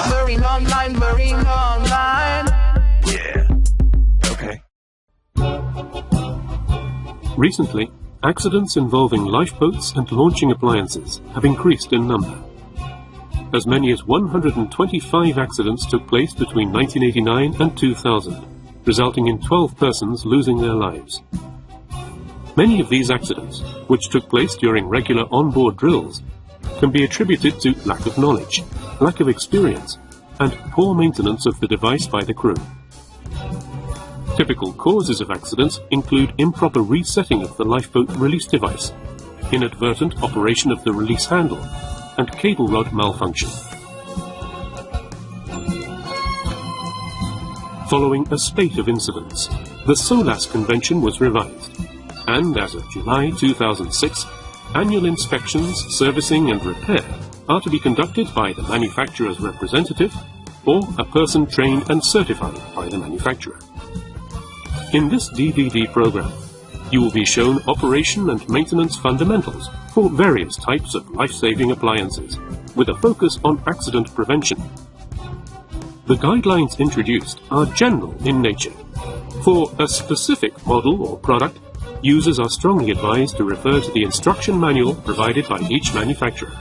Marine Online, Marine Online. Yeah. Okay. Recently, accidents involving lifeboats and launching appliances have increased in number. As many as 125 accidents took place between 1989 and 2000, resulting in 12 persons losing their lives. Many of these accidents, which took place during regular onboard drills, can be attributed to lack of knowledge, lack of experience, and poor maintenance of the device by the crew. Typical causes of accidents include improper resetting of the lifeboat release device, inadvertent operation of the release handle, and cable rod malfunction. Following a spate of incidents, the SOLAS Convention was revised, and as of July 2006, annual inspections, servicing and repair are to be conducted by the manufacturer's representative or a person trained and certified by the manufacturer. In this DVD program, you will be shown operation and maintenance fundamentals for various types of life-saving appliances, with a focus on accident prevention. The guidelines introduced are general in nature. For a specific model or product, users are strongly advised to refer to the instruction manual provided by each manufacturer.